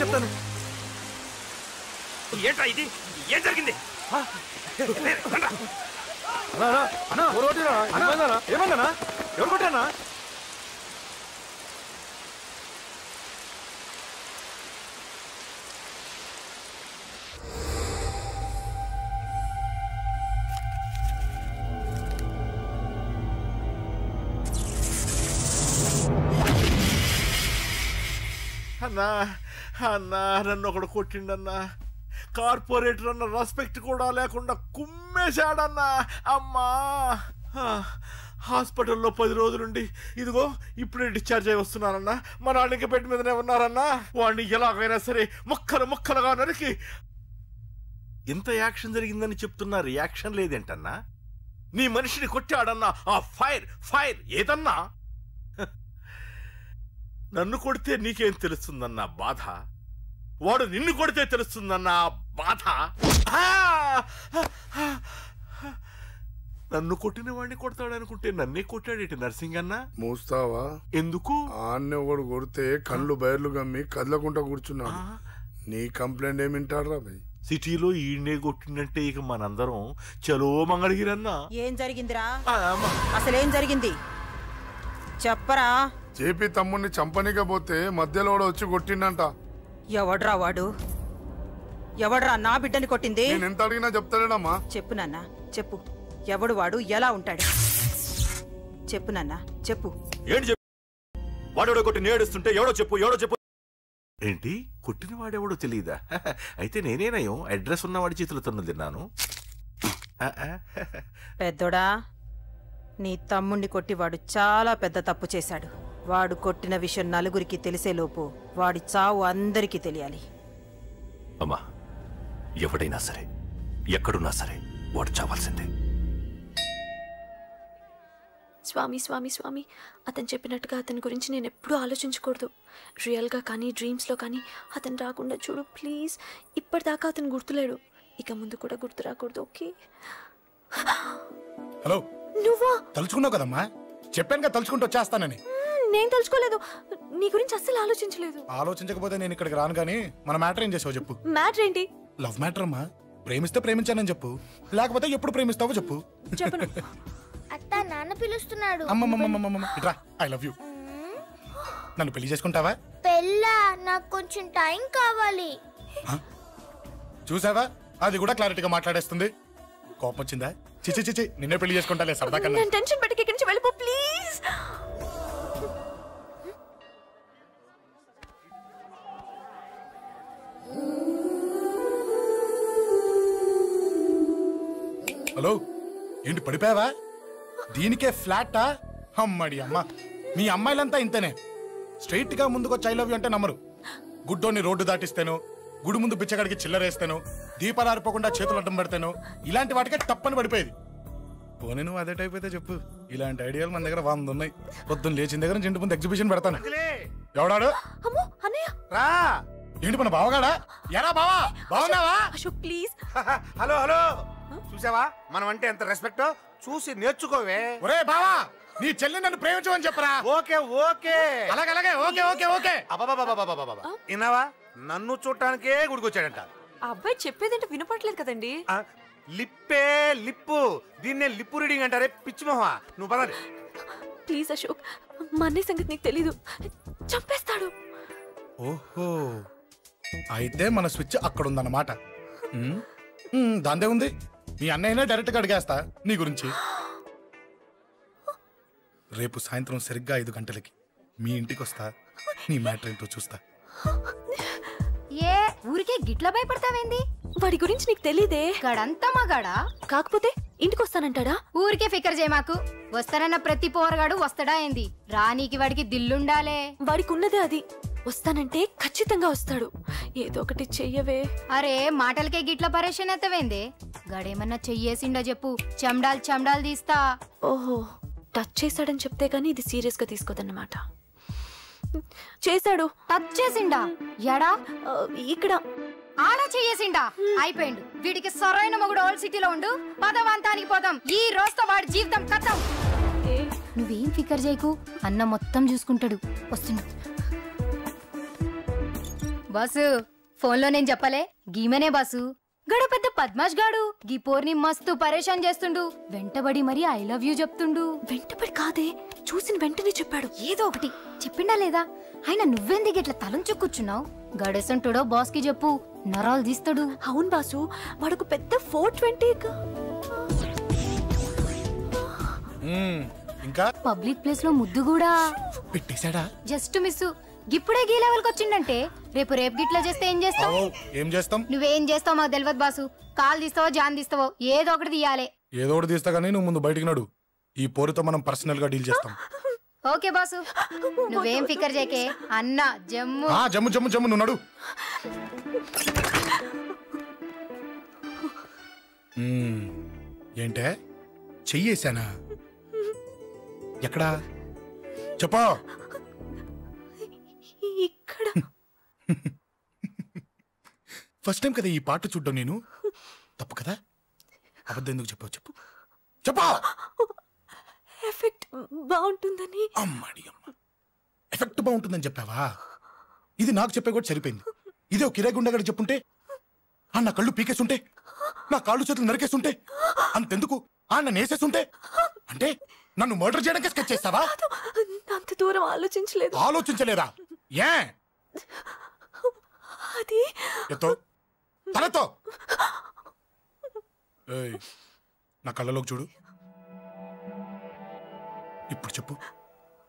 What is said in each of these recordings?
చెప్తాను. ఏంట్రా ఇది? ఏం జరిగింది? ఏమన్నా ఎవరు కొట్టానా? అన్నా అన్నా నన్ను ఒకడు కొట్టిండన్నా. కార్పొరేటర్ అన్న రెస్పెక్ట్ కూడా లేకుండా కుమ్మేశాడన్నా. అమ్మా హాస్పిటల్లో 10 రోజులుండి ఇదిగో ఇప్పుడే డిశ్చార్జ్ అయి వస్తున్నానన్నా. మా నాన్న ఇంకా బెడ్ మీదనే ఉన్నారన్నా. వాడిని ఎలాగైనా సరే ముక్కలుగా నరికి. ఇంత యాక్షన్ జరిగిందని చెప్తున్నా, రియాక్షన్ లేదేంటన్నా? నీ మనిషిని కొట్టాడన్నా. ఆ ఫైర్ ఏదన్నా? నన్ను కొడితే నీకేం తెలుస్తుందన్నా బాధ, వాడు నిన్ను కొడితే తెలుస్తుందన్నా బాధ. నన్ను కొట్టిన వాడిని కొడతాడనుకుంటే నన్నే కొట్టాడేటి నర్సింగ్ అన్నా. మూస్తావా? ఎందుకు? ఆన్నే ఒకడు కొడితే కళ్ళు బయర్లు గమ్మి కదలకుండా కూర్చున్నాడు. నీ కంప్లైంట్ ఏమింటారా భయ్? సిటీలో ఈయనే కొట్టిందంటే ఇక మనందరం చలో మంగళగిరన్నా. ఏం జరిగిందిరా? అసలేం జరిగింది చెప్పరా? జేపీ తమ్ముడిని చంపనికపోతే మధ్యలో వచ్చి కొట్టిండంట. ఎవడ్రా వాడు? ఎవడ్రా నా బిడ్డని కొట్టింది? నేను ఎంత అడిగినా చెప్తాడేనమ్మా. చెప్పు నాన్న చెప్పు. ఎవడు వాడు? ఎలా ఉంటాడు? చెప్పు నాన్న చెప్పు. ఏంటి చెప్పు? వాడెవడో కొట్టి నేడుస్తుంటే ఎవడో చెప్పు. ఏంటి కొట్టిన వాడెవడో తెలియదా? అయితే నేనేనయం అడ్రస్ ఉన్నవాడి చేతులతో తిన్నాను. పెద్దోడా, నీ తమ్ముణ్ణి కొట్టి వాడు చాలా పెద్ద తప్పు చేశాడు. వాడు కొట్టిన విషయం నలుగురికి తెలిసేలోపు వాడి చావు అందరికీ తెలియాలి. అమ్మా, ఎవడైనా సరే ఎక్కడున్నా సరే వాడు చావాల్సిందే. స్వామి స్వామి స్వామి, అతను చెప్పినట్టుగా అతని గురించి నేను ఎప్పుడూ ఆలోచించకూడదు. రియల్గా కానీ డ్రీమ్స్లో కానీ అతను రాకుండా చూడు ప్లీజ్. ఇప్పటిదాకా అతను గుర్తులేడు, ఇక ముందు కూడా గుర్తు రాకూడదు. ఓకే? హలో, నువ్వా? తలుచుకున్నావు కదమ్మా, చెప్పాను కదా తలుచుకుంటూ వచ్చేస్తానని. నేను తలుచుకోలేదు, నీ గురించి అస్సలు ఆలోచించలేదు. ఆలోచించకపోతే నేను ఇక్కడికి రాను. కానీ మన మ్యాటర్ ఏం చేసావు చెప్పు. మ్యాటర్ ఏంటి? లవ్ మ్యాటర్ అమ్మా. ప్రేమిస్తే ప్రేమించానని చెప్పు, లేకపోతే ఎప్పుడు ప్రేమిస్తావో చెప్పు. చెప్పను. అత్త నాన్న పిలుస్తున్నాడు. అమ్మమ్మమ్మమ్మమ్మ ఇట్రా, ఐ లవ్ యూ. నన్ను పెళ్లి చేసుకుంటావా? పెళ్ళా? నాకు కొంచెం టైం కావాలి. చూసావా, అది కూడా క్లారిటీగా మాట్లాడేస్తుంది. కోపం వచ్చిందా? చిచి నిన్నే పెళ్లి చేసుకుంటాలే సరదా కన్నా. నేను టెన్షన్ పెట్టి ఇక్కడి నుంచి వెళ్ళిపో ప్లీజ్. హలో, ఏంటి పడిపోయావా? దీనికే ఫ్లాటా? అమ్మడి అమ్మ, మీ అమ్మాయిలంతా ఇంతనే. స్ట్రైట్ గా ముందుకొచ్చి ఐ లవ్ యూ అంటే నమ్మరు. గుడ్డోని రోడ్డు దాటిస్తాను, గుడి ముందు బిచ్చగాడికి చిల్లరేస్తాను, దీపాలు ఆరిపోకుండా చేతులు అడ్డం పెడతాను, ఇలాంటి వాటికే తప్పని పడిపోయేది. పోనీ నువ్వు అదే టైప్ అయితే చెప్పు. ఇలాంటి ఐడియాలు మన దగ్గర 100 ఉన్నాయి. పొద్దున్న లేచిన దగ్గర ఇంటి ముందు ఎగ్జిబిషన్ పెడతాను. ఎవడాడు? రా. ఏంటి మన బావగాడా? ఎరా బావా, బాగున్నావా? అశోక్ ప్లీజ్. హలో చూసావా మనం అంటే ఎంత రెస్పెక్ట్? చూసి నేర్చుకోవే. ఒరే బావా, నీ చెల్లి నన్ను ప్రేమించమని చెప్పరా. ఓకే అలాగే ఓకే. విన్నావా? నన్ను చూడటానికే గుడికొచ్చాడంట. అబ్బాయి చెప్పేదంటే వినపట్లేదు కదండి. లిప్పు దీన్నే లిప్పు రీడింగ్ అంటారే పిచ్చి మొహ. నువ్వు పదండి ప్లీజ్ అశోక్, మా అన్నయ్య సంగతి నీకు తెలీదు, చంపేస్తాడు. ఓహో, అయితే మన స్విచ్ అక్కడ ఉందన్నమాట. దాందే ఉంది. మీ అన్నయ్యనే డైరెక్ట్ గా అడిగేస్తా నీ గురించి. రేపు సాయంత్రం సరిగ్గా 5 గంటలకి మీ ఇంటికి వస్తా. నీ మ్యాటర్ ఏంటో చూస్తా. ఏ ఊరికే గిట్ల భయపడతావేంది? వాడి గురించి నీకు తెలీదే. గడంతా మగాడా? కాకపోతే ఇంటికి వస్తానంటాడా? ఊరికే ఫికర్ చేయమాకు. వస్తానన్న ప్రతి పోరగాడు వస్తాడా ఏంది? రానీకి వాడికి దిల్లుండాలే. వాడికి ఉన్నదే అది. వస్తానంటే ఖచ్చితంగా వస్తాడు. ఏదో ఒకటి చెయ్యవే. అరే మాటలకే గిట్ల పరేషన్ అవుతావేంది? గడేమన్నా చెయ్యేసిండో చెప్పు, చెమ్డాల్ తీస్తా. ఓహో, టచ్ చేశాడని చెప్తే గానీ ఇది సీరియస్ గా తీసుకోదన్నమాట. చేశాడు. టచ్ చేసిండా? ఎడా? ఇక్కడ. ఆడా చెయ్యేసిండా? అయిపోయిండు. వీడికి సరైన మొగుడు ఓల్డ్ సిటీలో ఉండు. పదవంతానికి పోదాం. ఈ రోజుతో వాడి జీవితం కథం. నువ్వేం ఫికర్ చేయకు, అన్న మొత్తం చూసుకుంటాడు. వస్తుండు. బాసు ఫోన్లో నేను చెప్పలే గీమనే బాసు గడ పెద్ద పద్మాష్ గాడు గీ పోర్ని మస్తు పరేషాన్ చేస్తుండు వెంటబడి మరి ఐ లవ్ యూ చెప్తుండు వెంటపడి కాదే చూసిన వెంటనే చెప్పాడు ఏదో ఒకటి చెప్పిండా లేదా ఆయన నువ్వెందుకు ఇట్లా తలంచు కూర్చున్నావు గడేసంటుడో బాస్ కి చెప్పు నరాలు తీస్తాడు అవును బాసు వాడుకు పెద్ద 420 ఇంకా పబ్లిక్ ప్లేస్ లో ముద్దు కూడా పెట్టేశాడా జస్ట్ మిస్ ఇప్పుడే గీ లెవెల్ కి వచ్చిండంటే రేపు గిట్లా చేస్తే ఏం చేస్తావు ఏం చేస్తాం నువ్వేం చేస్తావు మాకు తెలియదు బాసు కాల్ తీస్తావో జాన్ తీస్తావో ఏదో ఒకటి తీయాలి ఏదో ఒకటి తీస్తా కానీ నువ్వు ముందు బయటికి నడు ఈ పోరుతో మనం పర్సనల్ గా డీల్ చేస్తాం ఓకే బాసు నువ్వేం ఫికర్ చేకే అన్న జమ్ము జమ్ము జమ్ము జమ్ము నువ్వు నడు ఏంటే చెయ్యేశానా ఎక్కడా చెప్పా ఇక్కడ ఫస్ట్ టైం కదా ఈ పాట చూడ్డం నేను తప్పు కదా అబద్ధం ఎందుకు చెప్పావు చెప్పు చెప్పా ఎఫెక్ట్ బాగుంటుందని అమ్మాడి అమ్మ ఎఫెక్ట్ బాగుంటుందని చెప్పావా ఇది నాకు చెప్పే కూడా సరిపోయింది ఇదే ఒక కిరాయి గుండెగాడు చెప్పుంటే నా కళ్ళు పీకేస్తుంటే నా కాళ్ళు చేతులు నరికేస్తుంటే అంతెందుకు నన్ను వేసేస్తుంటే అంటే నన్ను మర్డర్ చేయడానికి స్కెచ్ చేస్తావా అంత దూరం ఆలోచించలేదు ఆలోచించలేదా ఏ అది ఎత్తో తలతో నా కళ్ళలోకి చూడు ఇప్పుడు చెప్పు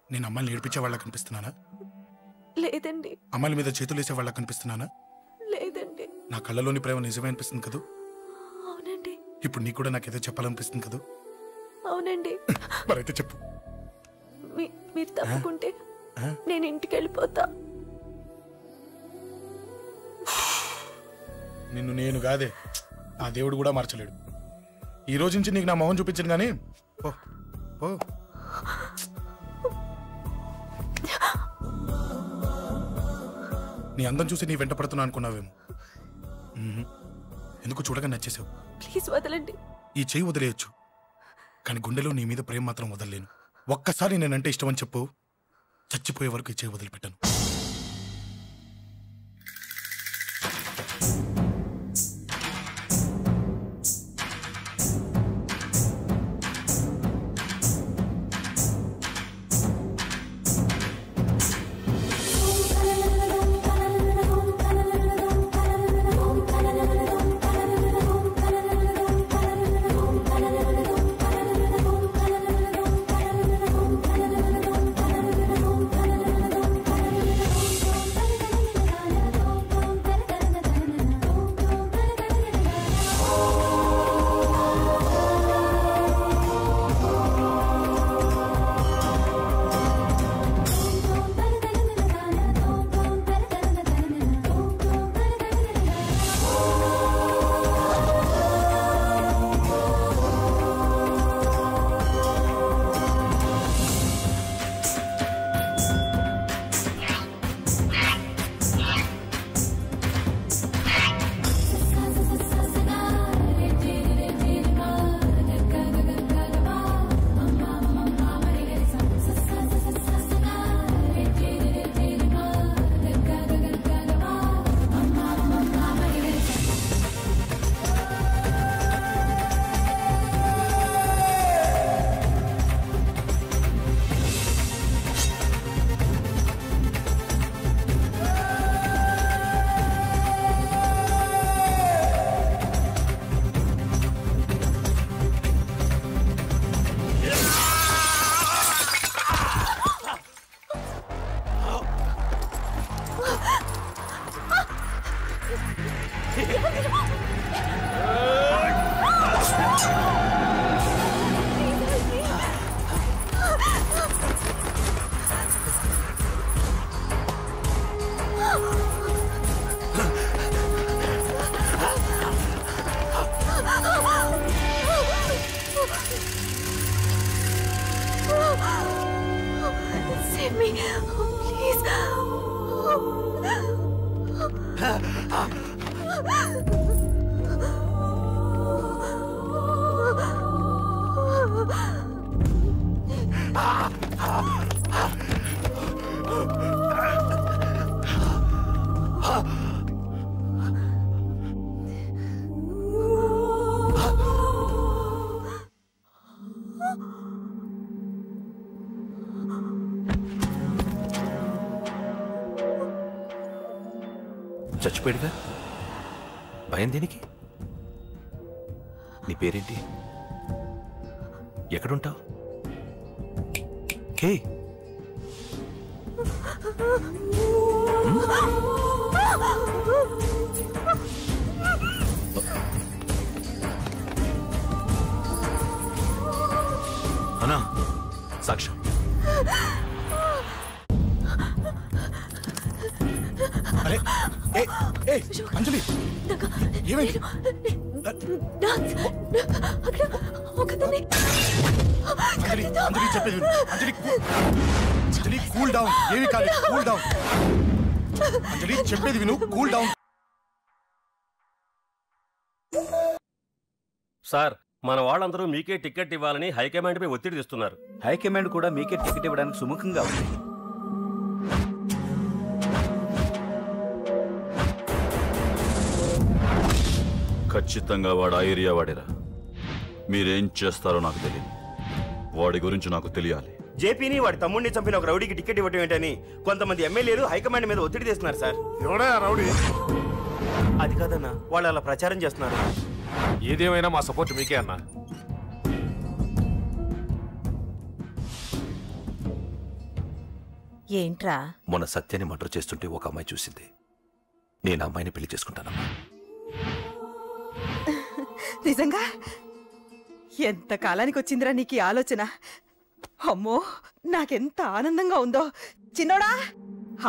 నేను అమ్మాయిని ఏడిపించే వాళ్ళ కనిపిస్తున్నానా లేదండి అమ్మాయిల మీద చేతులు వేసే వాళ్ళ కనిపిస్తున్నానా లేదండి నా కళ్ళలోని ప్రేమ నిజమే అనిపిస్తుంది కదూ అవునండి ఇప్పుడు నీకు కూడా నాకేదో చెప్పాలనిపిస్తుంది కదూ అవునండి మరైతే చెప్పు మీరు తప్పుకుంటే నేను ఇంటికి వెళ్ళిపోతా నిన్ను నేను కాదే ఆ దేవుడు కూడా మార్చలేడు ఈ రోజు నుంచి నీకు నా మొహం చూపించను కానీ ఓ ఓ నీ అందం చూసి నీ వెంట పడుతున్నా అనుకున్నావేమో ఎందుకు చూడగా నచ్చేసావు ప్లీజ్ వదలండి ఈ చెయ్యి వదిలేయచ్చు కానీ గుండెలో నీ మీద ప్రేమ మాత్రం వదలలేను ఒక్కసారి నేనంటే ఇష్టమని చెప్పు చచ్చిపోయే వరకు ఈ చెయ్యి వదిలిపెట్టాను Save me, please. చచ్చిపోయాడుగా, భయం దేనికి? నీ పేరేంటి? ఎక్కడుంటావు? హే, అన్నా సాక్ష్యం. అరే ఏ ఏ అంజలి ఏమైంది? అంజలి అంజలి చెప్పేది విను. అంజలి అంజలి కూల్ డౌన్. ఏమి కాలేదు, కూల్ డౌన్. అంజలి చెప్పేది విను, కూల్ డౌన్. సార్, మన వాళ్ళందరూ మీకే టికెట్ ఇవ్వాలని హైకమాండ్ పై ఒత్తిడి తెస్తున్నారు. హైకమాండ్ కూడా మీకే టికెట్ ఇవ్వడానికి సుముఖంగా ఉంది. ఖచ్చితంగా వాడు ఆ ఏరియా వాడేరా. మీరేం చేస్తారో నాకు తెలియదు, వాడి గురించి నాకు తెలియాలి. జేపీని వాడి తమ్ముడిని చంపిన ఒక రౌడీకి టికెట్ ఇవ్వటం ఏంటని కొంతమంది ఎమ్మెల్యేలు హైకమాండ్ మీద ఒత్తిడి తెస్తున్నారు సార్. ఎవడా రౌడీ? అది కాదన్నా, వాళ్ళు అలా ప్రచారం చేస్తున్నారు. ఏదేమైనా మా సపోర్ట్ మీకే అన్నా. ఏంట్రా? మొన్న సత్యాన్ని మర్డర్ చేస్తుంటే ఒక అమ్మాయి చూసింది. నేను అమ్మాయిని పెళ్లి చేసుకుంటానమ్మా. నిజంగా? ఎంత కాలానికి వచ్చిందిరా నీకు ఈ ఆలోచన? అమ్మో, నాకెంత ఆనందంగా ఉందో. చిన్నోడా,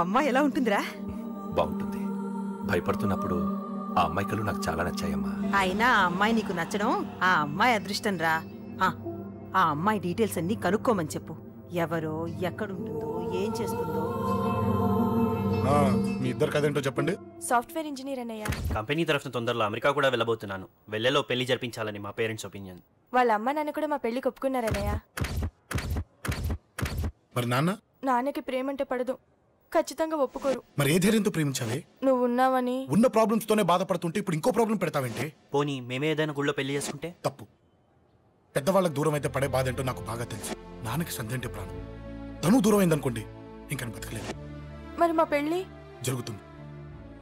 అమ్మాయి ఎలా ఉంటుందిరా? బాగుంటుంది. భయపడుతున్నప్పుడు ఆ అమ్మాయి కళ్ళు నాకు చాలా నచ్చాయమ్మా. అయినా ఆ అమ్మాయి నీకు నచ్చడం ఆ అమ్మాయి అదృష్టం రా. ఆ అమ్మాయి డీటెయిల్స్ అన్ని కనుక్కోమని చెప్పు. ఎవరో, ఎక్కడుంటుందో, ఏం చేస్తుందో. మీ ఇద్దరు కదేంటో చెప్పండి. సాఫ్ట్వేర్ ఇంజనీర్ అన్నయ్య. కంపెనీ తరఫున తొందరలో అమెరికా కూడా వెళ్ళబోతున్నాను. వెళ్ళేలో పెళ్లి జరిపించాలని మా పేరెంట్స్ ఒపీనియన్. వాళ్ళ అమ్మ నాన్న కూడా మా పెళ్లికి ఒప్పుకున్నారన్నయ్య. మరి నాన్న? నాన్నకి ప్రేమంటే పడదు, ఖచ్చితంగా ఒప్పుకోరు. మరి ఏ ధైర్యంతో ప్రేమించాలి? నువ్వు ఉన్నావని. ఉన్న ప్రాబ్లమ్స్ తోనే బాధపడుతుంటే ఇప్పుడు ఇంకో ప్రాబ్లం పెడతావేంటి? పోనీ మేమే ఏదైనా గుళ్ళో పెళ్లి చేసుకుంటే? తప్పు. పెద్దవాళ్ళకి దూరం అయితే పడే బాధ ఏంటో నాకు బాగా తెలుసు. నాన్నకి సంధి అంటే ప్రాణం. తను దూరం అయిందనుకోండి, ఇంకా బతకలేదు. మరి మా పెళ్లి జరుగుతుంది.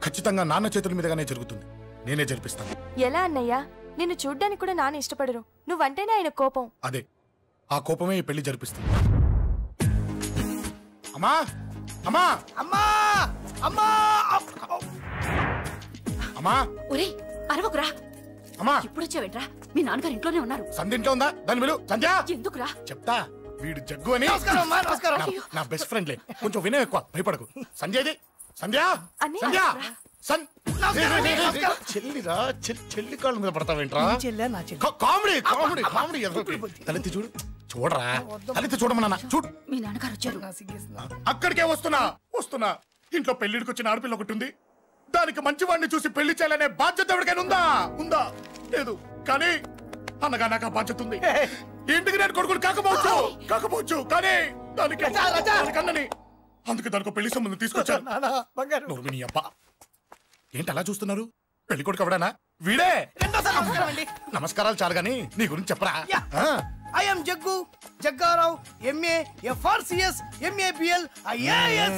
ఖచ్చితంగా నాన్న చేతుల మీదగానే జరుగుతుంది. నేనే జరిపిస్తాను. ఎలా అన్నయ్యా? నిన్ను చూడ్డానికి కూడా నాన్న ఇష్టపడరు. నువ్వంటేనే ఆయన కోపం. అదే, ఆ కోపమే ఈ పెళ్లి జరిపిస్తుంది. అమ్మా అమ్మా అమ్మా అమ్మా అమ్మా! ఒరేయ్, అరవకురా. అమ్మా, ఇప్పుడు వచ్చావేంట్రా? మీ నాన్నగారు ఇంట్లోనే ఉన్నారు. సంధ్య ఇంట్లో ఉందా? దాని విలు. సంధ్య! ఎందుకురా? చెప్తా. వీడు జగ్గు అని నా బెస్ట్ ఫ్రెండ్లే. కొంచెం వినయం ఎక్కువ, భయపడకు. సంధ్యది. సంధ్య! సంధ్య! చెల్లిరా, చెల్లి కాళ్ళ మీద పడతావేంట్రా? Comedy comedy comedy. తలెత్తి చూడు. చూడరా, తలెత్తి చూడమన్నా. చూడు, మీ నాన్నగారు వచ్చారు. అక్కడికే వస్తున్నా వస్తున్నా. ఇంట్లో పెళ్లిడికి వచ్చిన ఆడపిల్ల ఒకటి ఉంది. దానికి మంచివాడిని చూసి పెళ్లి చేయాలనే బాధ్యత ఎవరికైనా ఉందా? ఉందా? లేదు. కానీ అన్నగా నాకు ఆ బాధ్యత ఉంది. ఇంటికి నేను కొడుకుని కాకపోవచ్చు కానీ దానికి అన్నని. అందుకే దానికి పెళ్లి సంబంధం తీసుకొచ్చాను. అబ్బా, ఏంటి అలా చూస్తున్నారు? పెళ్లి కొడుకు ఎవడానా? వీడే. నమస్కారాలు చాలు గాని నీ గురించి చెప్పరా. I am Jaggu, Jaggarao, MA, FRCS, MABL, IAS.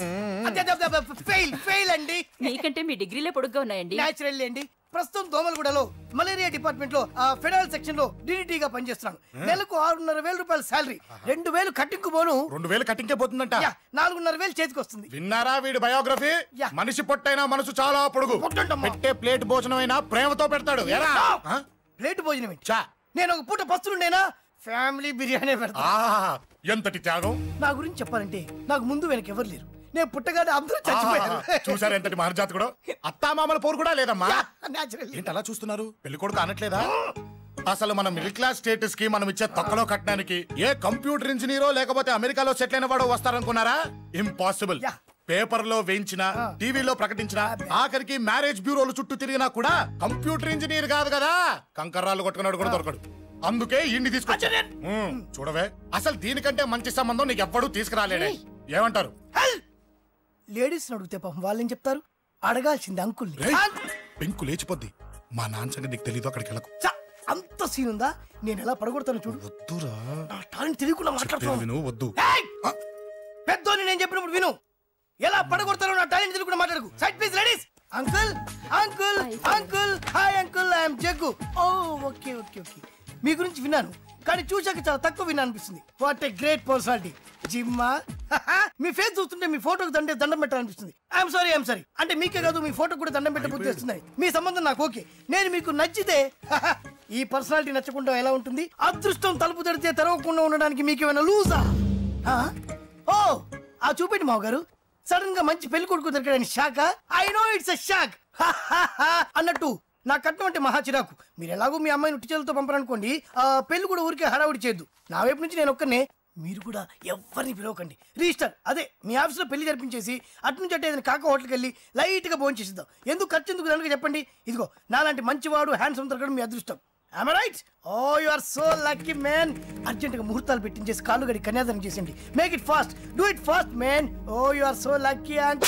Fail అండి. మీకంటే మీ డిగ్రీలే పొడుగ్గా ఉన్నాయండి. న్యాచురల్ అండి. ప్రస్తుతం దోమలగూడలో మలేరియా డిపార్ట్మెంట్ లో ఫెడరల్ సెక్షన్ లో DDT గా పనిచేస్తున్నాను. నెలకు 6,500 రూపాయల శాలరీ, 2,000 కట్టింగ్ పోను. 2,000 కట్టింగ్కే పోతుందంట. 4,500 చేతికి వస్తుంది. విన్నారా వీడి బయోగ్రఫీ? మనిషి పొట్టైనా మనసు చాలా పొడుగు. పెట్టే ప్లేట్ భోజనం అయినా ప్రేమతో పెడతాడు. ప్లేట్ భోజనం నేను ఒక పూట పస్తులుండేనా? ఫ్యామిలీ బిర్యానీ పెడతా. ఎంతటి త్యాగం! నా గురించి చెప్పాలంటే నాకు ముందు వెనక ఎవరు లేరు. నేను పుట్టగానే అందరూ చచ్చిపోయారు. చూసారు ఎంతటి మహర్జాత్ కూడా. అత్తామామల పోరు కూడా లేదమ్మా. ఏంటి అలా చూస్తున్నారు? పెళ్లి కొడుకు అనట్లేదా? అసలు మన మిడిల్ క్లాస్ స్టేటస్ కి మనం ఇచ్చే తక్కువలో కట్టడానికి ఏ కంప్యూటర్ ఇంజనీరో లేకపోతే అమెరికాలో సెటిల్ అయిన వాడు వస్తారనుకున్నారా? ఇంపాసిబుల్. పేపర్ లో వేయించిన, టీవీలో ప్రకటించిన, ఆఖరికి మ్యారేజ్ బ్యూరోలు చుట్టూ తిరిగినా కూడా కంప్యూటర్ ఇంజనీర్ కాదు కదా, కంకర్రాలు కొట్టుకున్నాడు కూడా దొరకడు. అందుకే ఇండి తీసుకొచ్చా. చూడవే, అసలు దీనికంటే మంచి సంబంధం నీకు ఎవ్వడూ తీసుకురాలేడే. ఏమంటారు? లేడీస్ అడిగితే పాపం వాళ్ళేం చెప్తారు? అడగాల్సింది అంకుల్. పెంకు లేచిపోద్ది. మా నాన్న సంగతి నీకు తెలీదు. అక్కడికి వెళ్ళకు. అంత సీన్ ఉందా? నేను ఎలా పడగొడతాను చూడు. వద్దురా, టాలెంట్ తెలియకుండా మాట్లాడుతున్నాను. వద్దు. పెద్దోని నేను చెప్పినప్పుడు విను. ఎలా పడగొడతాను? నా టాలెంట్ తెలియకుండా మాట్లాడకు. Side please ladies. Uncle uncle uncle hi uncle I'm Jaggu. Oh okay okay okay, మీ గురించి విన్నాను కానీ చూశాక చాలా తక్కువ విన్నా అనిపిస్తుంది. What a great personality. జిమ్మా మీ ఫేస్ చూస్తుంటే మీ ఫోటోకి దండం పెట్టాలనిపిస్తుంది. ఐఎమ్ సారీ అంటే మీకే కాదు మీ ఫోటో కూడా దండం పెట్టబుద్ధి చేస్తున్నాయి. మీ సంబంధం నాకు ఓకే, నేను మీకు నచ్చితే ఈ పర్సనాలిటీ నచ్చకుండా ఎలా ఉంటుంది? అదృష్టం తలుపు తెరితే తెరవకుండా ఉండడానికి మీకేమైనా లూజా? ఓ ఆ చూపెట్టి మావ గారు, సడన్ గా మంచి పెళ్లి కొడుకు దొరికాడని shock. I know it's a shock అన్నట్టు నా కట్నం అంటే మహా చిరాకు. మీరు ఎలాగో మీ అమ్మాయిని ఉట్టి చేతులతో పంపరనుకోండి, పెళ్లి కూడా ఊరికే హడావుడి చేయొద్దు. నా వైపు నుంచి నేను ఒక్కనే, మీరు కూడా ఎవరిని పిలవకండి. రిజిస్టర్ అదే మీ ఆఫీస్లో పెళ్లి జరిపించేసి అటు నుంచి అంటే ఏదైనా కాక హోటల్కి వెళ్ళి లైట్గా భోజనం చేసిద్దాం. ఎందుకు ఖర్చు ఎందుకు దానికి చెప్పండి. ఇదిగో నాలాంటి మంచివాడు హ్యాండ్సమ్ దొరకడం మీ అదృష్టం. Am I right? Oh, you are so lucky, man. అర్జెంటుగా ముహూర్తాలు పెట్టించేసి కాళ్ళు గడి కన్యాదానం చేసేయండి. Make it fast, do it fast, man. Oh, you are so lucky. And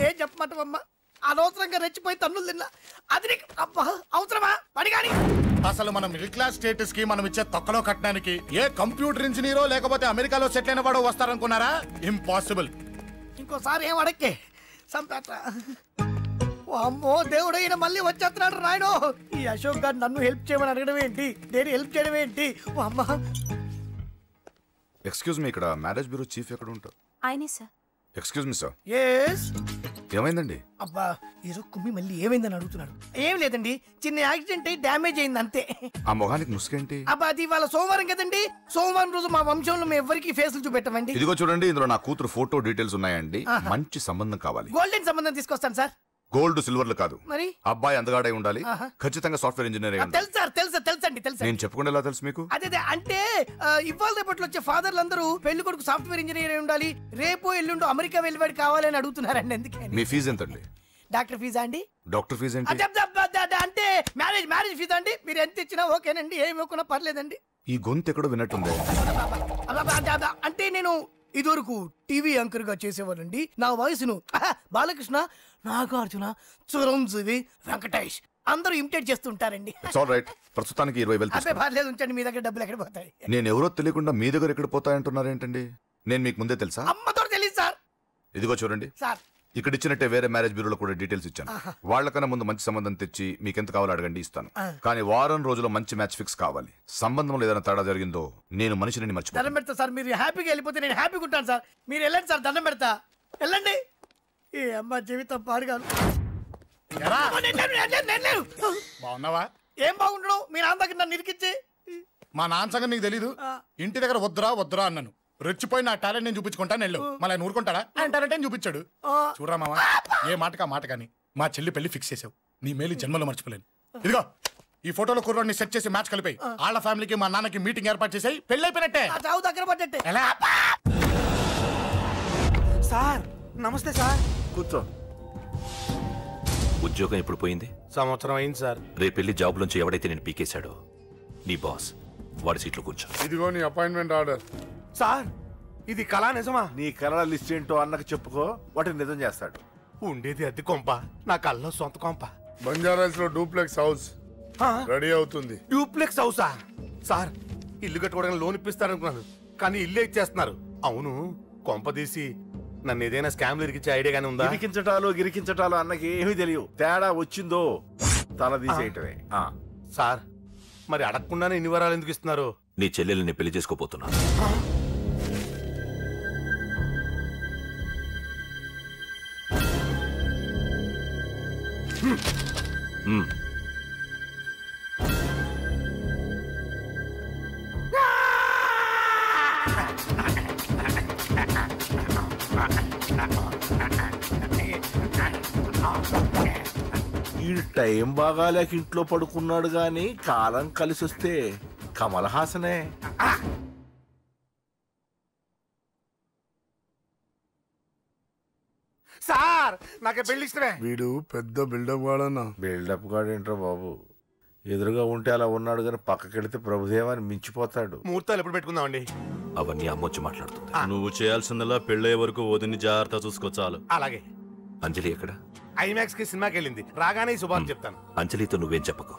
ఏం చెప్పమంటావమ్మా? అనవసరంగా రెచ్చిపోయి తన్నులు తిన్నా. అది నీకు అవసరమా? పడిగాని అసలు మన మిడిల్ క్లాస్ స్టేటస్ కి మనం ఇచ్చే తొక్కలో కట్టడానికి ఏ కంప్యూటర్ ఇంజనీరో లేకపోతే అమెరికాలో సెటిల్ అయిన వాడు వస్తారనుకున్నారా? ఇంపాసిబుల్. ఇంకోసారి ఏం అడక్కే సంపేట. అమ్మో దేవుడు, ఈయన మళ్ళీ వచ్చేస్తున్నాడు రాయడు. ఈ అశోక్ గారు నన్ను హెల్ప్ చేయమని అడగడం ఏంటి, నేను హెల్ప్ చేయడం ఏంటి? అమ్మ ఎక్స్క్యూజ్ మీ, ఇక్కడ మ్యారేజ్ బ్యూరో చీఫ్ ఎక్కడ ఉంటారు? ఆయనే sir. Excuse me sir. Yes. ఏమైందండి? అబ్బా ఈరోజు కుమ్మి మళ్ళీ ఏమైందని అడుగుతున్నాడు. ఏం లేదండి, చిన్న యాక్సిడెంట్ అయ్యి డ్యామేజ్ అయింది అంతే. ఆ మొహానికి ముసుకేంటి? అబ్బా అది ఇవాళ సోమవారం కదండి, సోమవారం రోజు మా వంశంలో మేము ఎవరికి ఫేసులు చూపెట్టమండి. ఇదిగో చూడండి, ఇందులో నా కూతురు ఫోటో డీటెయిల్స్ ఉన్నాయండి. మంచి సంబంధం కావాలి. గోల్డెన్ సంబంధం తీసుకొస్తాను సార్. గోల్డ్ సిల్వర్లు కాదు, మరి అబ్బాయి అందగాడై ఉండాలి. ఖచ్చితంగా సాఫ్ట్వేర్ ఇంజనీర్ అయి ఉండాలి. తెలుసు సార్, తెలుసండి. నేను చెప్పకుండా ఎలా తెలుసు మీకు? అదే అంటే ఇవాళ రేపట్లో వచ్చే ఫాదర్లు అందరూ పెళ్లి కొడుకు సాఫ్ట్వేర్ ఇంజనీర్ అయి ఉండాలి, రేపు ఎల్లుండు అమెరికా వెళ్ళివాడు కావాలని అడుగుతున్నారండి. ఎందుకే? మీ ఫీజు ఎంతండి? డాక్టర్ ఫీజా అండి? డాక్టర్ ఫీజు ఏంటి? అంటే మ్యారేజ్ ఫీజా అండి. మీరు ఎంత ఇచ్చినా ఓకేనండి, ఏమి ఇవ్వకున్నా పర్లేదండి. ఈ గొంతు ఎక్కడో విన్నట్టుంది. అంటే నేను ఇదివరకు టీవీ యాంకర్ గా చేసేవాడండి. నా వయసును బాలకృష్ణ, నాగార్జున, చిరంజీవి, వెంకటేష్ అందరూ ఇమిటేట్ చేస్తుంటారండి. ప్రస్తుతానికి 20,000 అదే పర్లేదు, ఉంచండి. మీ దగ్గర డబ్బులు ఎక్కడ పోతాయి? నేను ఎవరో తెలియకుండా మీ దగ్గర ఎక్కడ పోతాయంటున్నారు ఏంటండి? నేను మీకు ముందే తెలుసా? అమ్మతో తెలియదు సార్. ఇదిగో చూడండి సార్, ఇక్కడ ఇచ్చినట్టే వేరే మ్యారేజ్ బ్యూరోలో కూడా డీటెయిల్స్ ఇచ్చాను. వాళ్ళకన్నా ముందు మంచి సంబంధం తెచ్చి మీకు ఎంత కావాలో అడగండి, ఇస్తాను. కానీ వారం రోజుల్లో మంచి మ్యాచ్ ఫిక్స్ కావాలి. సంబంధంలో ఏదైనా తేడా జరిగిందో నేను మనిషిని మర్చిపోతాను. దండం పెడతా సార్, మీరు హ్యాపీగా వెళ్ళిపోతే నేను హ్యాపీగా ఉంటాను సార్. మీరు వెళ్ళండి సార్, దండం పెడతా, వెళ్ళండి. ఏ అమ్మ జీవితం పాడుగాను. బాగున్నావా? ఏం బాగుండడం, మీ నాన్న దగ్గర నన్ను ఇరికిచ్చి. మా నాన్న సంగతి నీకు తెలీదు. ఇంటి దగ్గర వద్దురా అన్నాను. రెచ్చిపోయి నా టాలెంట్ నేను చూపించుకుంటాను. వెళ్ళు. మళ్ళీ ఆయన ఊరుకుంటాడా? ఆయన టాలెంట్ అని చూపించాడు. చూడరా మావా, ఏ మాటకా మాట కానీ మా చెల్లి పెళ్లి ఫిక్స్ చేసావు. నీ మేలు జన్మలో మర్చిపోలేను. ఇదిగో ఈ ఫోటోలో కుర్రాడిని సెట్ చేసి మ్యాచ్ కలిపాయి. వాళ్ళ ఫ్యామిలీకి మా నాన్నకి మీటింగ్ ఏర్పాటు చేసాయి. పెళ్లి అయిపోయినట్టే. చావు దగ్గర పడ్డట్టే. ఎలా? సార్ నమస్తే సార్. కూర్చో. ఉద్యోగం ఎప్పుడు పోయింది? సంవత్సరం అయింది సార్. రేపెళ్ళి జాబ్ నుంచి ఎవడైతే నేను పీకేశాడో నీ బాస్ వాడి సీట్లో కూర్చో. ఇదిగో నీ అపాయింట్మెంట్ ఆర్డర్. సార్ ఇది కళా నిజమా? నీ కళల లిస్ట్ ఏంటో అన్నకు చెప్పుకో, వాటిని నిజం చేస్తాడు. ఉండేది అద్దె కొంప, నా కళ్ళలో సొంత కొంప. బంజారాస్ లో డూప్లెక్స్ హౌస్ రెడీ అవుతుంది. డూప్లెక్స్ హౌసా? సార్ ఇల్లు కట్టుకోవడానికి లోన్ ఇప్పిస్తారనుకున్నాను, కానీ ఇల్లే ఇచ్చేస్తున్నారు. అవును, కొంప తీసి నన్ను ఏదైనా స్కామ్ ఇరికించే ఐడియా గానీ ఉందా? గిరికించటాలు అన్నకి ఏమీ తెలియదు. తేడా వచ్చిందో తల తీసేయటమే. సార్ మరి అడగకుండానే ఇన్ని వరాలు ఎందుకు ఇస్తున్నారు? నీ చెల్లెల్ని పెళ్లి చేసుకోపోతున్నా. ఈ టైం బాగాలేక ఇంట్లో పడుకున్నాడు గాని కాలం కలిసి వస్తే కమల్ హాసనే. సార్ నాకే పెళ్లి ఇష్టమే. వీడు పెద్ద బిల్డప్ వాడన్నా. బిల్డప్ గాడేంట్రా బాబు, ఎదురుగా ఉంటే అలా ఉన్నాడు కానీ పక్కకెడితే ప్రభుదేవాన్ని మించిపోతాడు. ముహూర్తాలు ఎప్పుడు పెట్టుకుందామండి? అవన్నీ అమ్మొచ్చి మాట్లాడుతుంది. నువ్వు చేయాల్సిందల్లా పెళ్ళే వరకు వదిని జాగ్రత్త చూసుకో చాలు. అలాగే. అంజలి ఎక్కడ? ఐమాక్స్ కి సినిమాకి వెళ్ళింది, రాగానే ఈ శుభాన్ని చెప్తాను. అంజలితో నువ్వేం చెప్పకు.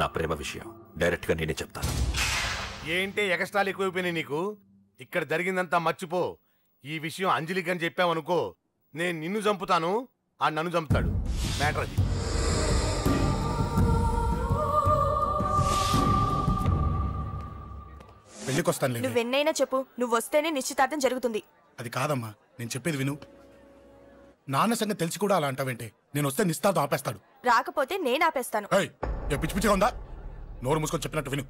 నా ప్రేమ విషయం డైరెక్ట్ గా నేనే చెప్తాను. ఏంటి ఎక్స్ట్రాలు ఎక్కువైపోయినాయి నీకు? ఇక్కడ జరిగిందంతా మర్చిపో. ఈ విషయం అంజలికి అని చెప్పావనుకో, నేను నిన్ను చంపుతాను, ఆ నన్ను చంపుతాడు. మ్యాటర్ అది. పెళ్లికొస్తాను. నువ్వెన్నైనా చెప్పు, నువ్వు వస్తేనే నిశ్చితార్థం జరుగుతుంది. అది కాదమ్మా, నేను చెప్పేది విను. నాన్న సంగతి తెలిసి కూడా అలా అంటావేంటి? నేను వస్తే నిశ్చితార్థం ఆపేస్తాడు. రాకపోతే నేను ఆపేస్తాను. పిచ్చి పిచ్చిగా ఉందా? నోరు మూసుకొని చెప్పినట్టు విను.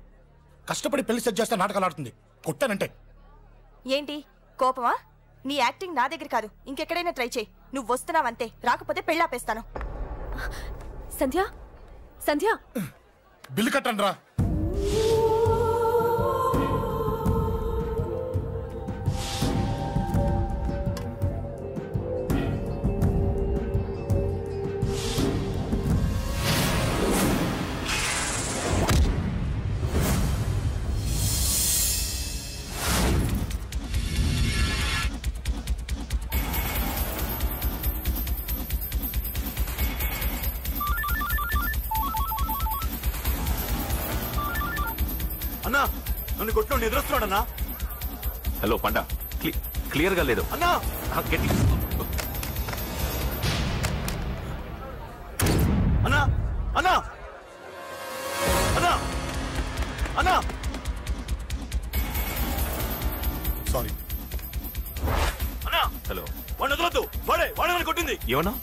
కష్టపడి పెళ్లి సెట్ చేస్తే నాటకాలు ఆడుతుంది. కొట్టానంటే ఏంటి కోపమా? నీ యాక్టింగ్ నా దగ్గర కాదు, ఇంకెక్కడైనా ట్రై చేయి. నువ్వు వస్తున్నావంతే, రాకపోతే పెళ్లి ఆపేస్తాను. సంధ్య, సంధ్య, బిల్లు కట్టండి రా. అన్నా, నన్ను కొట్టు ఎదురొస్తున్నాడన్నా. హలో పండ, క్లియర్ గా లేదు అన్నా. గట్టి అన్నా, అన్నా, అన్నా, అన్నా. సారీ అన్నా. హలో, వాడిని వదలొద్దు. వాడే కొట్టింది. ఏమన్నా?